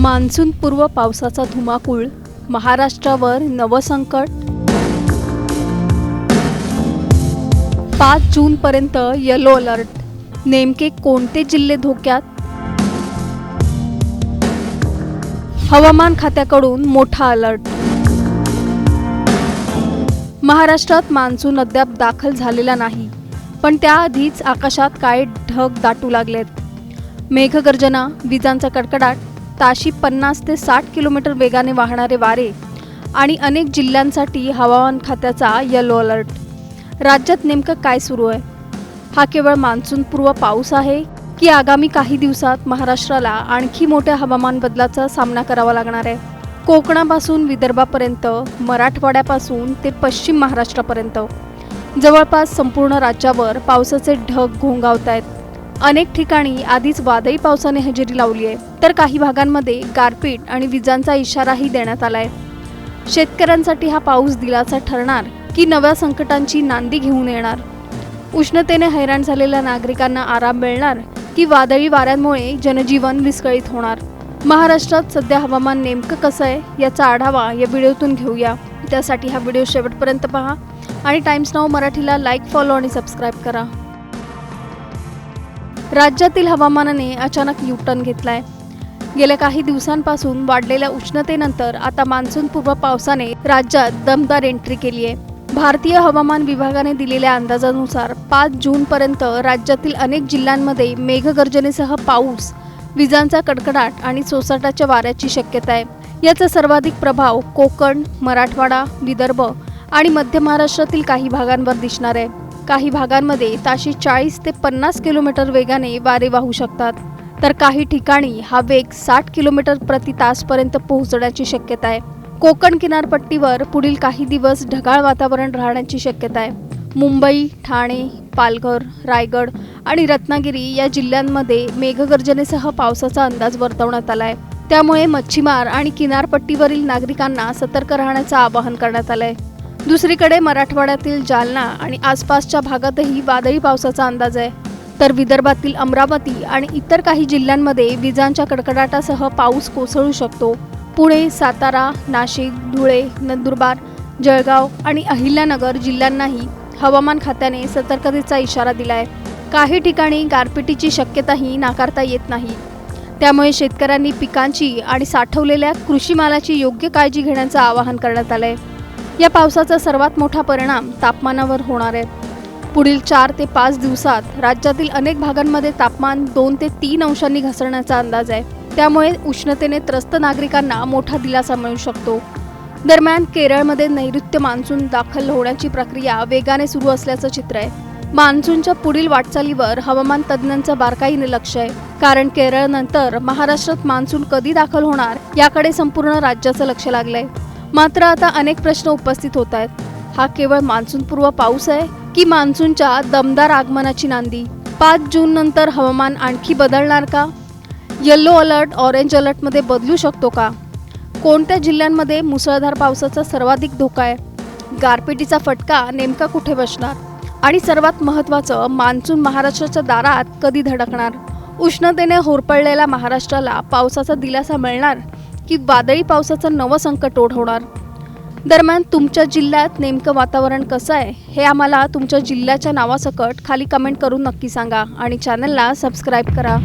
Monsoon पूर्व पावसाचा धुमाकूळ, महाराष्ट्रावर नवं संकट। 5 जूनपर्यंत येलो अलर्ट, नेमके कोणते जिल्हे धोक्यात? हवामान खात्याकडून मोठा अलर्ट। महाराष्ट्रात मान्सून अद्याप दाखल झालेला नाही, पण त्याआधीच आकाशात काळे ढग दाटू लागलेत। मेघगर्जना, विजांचा कडकडाट, ताशी 50 ते 60 किलोमीटर वेगाने वाहणारे वारे आणि अनेक जिल्ह्यांसाठी हवामान खात्याचा येलो अलर्ट। राज्यात नेमकं काय सुरू आहे? हा केवळ मान्सून पूर्व पाऊस आहे की आगामी काही दिवसात महाराष्ट्राला आणखी मोठ्या हवामान बदलाचा सामना करावा लागणार आहे? कोकणापासून विदर्भापर्यंत, मराठवाड्यापासून ते पश्चिम महाराष्ट्रापर्यंत जवळपास संपूर्ण राज्यावर पावसाचे ढग घोंगावत आहेत। अनेक ठिकाणी आधीच वादळी पावसाने हजेरी लावली आहे, तर काही भागांमध्ये गारपीट आणि विजांचा इशाराही देण्यात आलाय। शेतकऱ्यांसाठी हा पाऊस दिलासा ठरणार की नव्या संकटांची नांदी घेऊन येणार? उष्णतेने हैराण झालेल्या नागरिकांना आराम मिळणार की वादळी वाऱ्यांमुळे जनजीवन विस्कळीत होणार? महाराष्ट्रात सध्या हवामान नेमकं कसं आहे याचा आढावा या व्हिडिओतून घेऊया। त्यासाठी हा व्हिडिओ शेवटपर्यंत पहा आणि टाइम्स नाऊ मराठीला लाईक, फॉलो आणि सबस्क्राईब करा। राज्यातील हवामानाने अचानक यू-टर्न घेतलाय। गेल्या काही दिवसांपासून वाढलेल्या उष्णतेनंतर आता मान्सून पूर्व पावसाने राज्यात दमदार एंट्री केली आहे। भारतीय हवामान विभागाने दिलेल्या अंदाजानुसार 5 जूनपर्यंत राज्यातील अनेक जिल्ह्यांमध्ये मेघगर्जनेसह पाऊस, विजांचा कडकडाट आणि सोसाट्याच्या वाऱ्याची शक्यता आहे। याचा सर्वाधिक प्रभाव कोकण, मराठवाडा, विदर्भ आणि मध्य महाराष्ट्रातील काही भागांवर दिसणार आहे। काही भागांमध्ये ताशी 40 ते 50 किलोमीटर वेगाने वारे वाहू शकतात, तर काही ठिकाणी हा वेग 60 किलोमीटर प्रति तासपर्यंत पोहोचण्याची शक्यता आहे। कोकण किनारपट्टीवर पुढील काही दिवस ढगाळ वातावरण राहण्याची शक्यता आहे। मुंबई, ठाणे, पालघर, रायगड आणि रत्नागिरी या जिल्ह्यांमध्ये मेघगर्जनेसह पावसाचा अंदाज वर्तवण्यात आलाय। त्यामुळे मच्छीमार आणि किनारपट्टीवरील नागरिकांना सतर्क राहण्याचं आवाहन करण्यात आलंय। दुसरीकडे मराठवाड्यातील जालना आणि आसपासच्या भागातही वादळी पावसाचा अंदाज आहे, तर विदर्भातील अमरावती आणि इतर काही जिल्ह्यांमध्ये विजांच्या कडकडाटासह पाऊस कोसळू शकतो। पुणे, सातारा, नाशिक, धुळे, नंदुरबार, जळगाव आणि अहिल्यानगर जिल्ह्यांनाही हवामान खात्याने सतर्कतेचा इशारा दिलाय। काही ठिकाणी गारपिटीची शक्यताही नाकारता येत नाही। त्यामुळे शेतकऱ्यांनी पिकांची आणि साठवलेल्या कृषी मालाची योग्य काळजी घेण्याचं आवाहन करण्यात आलंय। या पावसाचा सर्वात मोठा परिणाम तापमानावर होणार आहे। पुढील 4 ते 5 दिवसात राज्यातील अनेक भागांमध्ये तापमान 2 ते 3 अंशांनी घसरण्याचा अंदाज आहे। त्यामुळे उष्णतेने त्रस्त नागरिकांना मोठा दिलासा मिळू शकतो। दरम्यान केरळमध्ये नैऋत्य मान्सून दाखल होण्याची प्रक्रिया वेगाने सुरू असल्याचं चित्र आहे। मान्सूनच्या पुढील वाटचालीवर हवामान तज्ज्ञांचं बारकाईने लक्ष आहे, कारण केरळनंतर महाराष्ट्रात मान्सून कधी दाखल होणार याकडे संपूर्ण राज्याचं लक्ष लागलंय। मात्र आता अनेक प्रश्न उपस्थित होत आहेत। हा केवळ मान्सून पूर्व पाऊस आहे की मान्सूनच्या दमदार आगमनाची नांदी? 5 जून नंतर हवामान आणखी बदलणार का? येलो अलर्ट ऑरेंज अलर्टमध्ये बदलू शकतो का? कोणत्या जिल्ह्यांमध्ये मुसळधार पावसाचा सर्वाधिक धोका आहे? गारपिटीचा फटका नेमका कुठे बसणार? आणि सर्वात महत्त्वाचं, मान्सून महाराष्ट्राच्या दारात कधी धडकणार? उष्णतेने होरपळलेल्या महाराष्ट्राला पावसाचा दिलासा मिळणार की वादळी पावसाचं नवं संकट ओढवणार? दरम्यान तुमच्या जिल्ह्यात नेमकं वातावरण कसं आहे हे आम्हाला तुमच्या जिल्ह्याच्या नावासकट खाली कमेंट करून नक्की सांगा आणि चॅनलला सबस्क्राईब करा।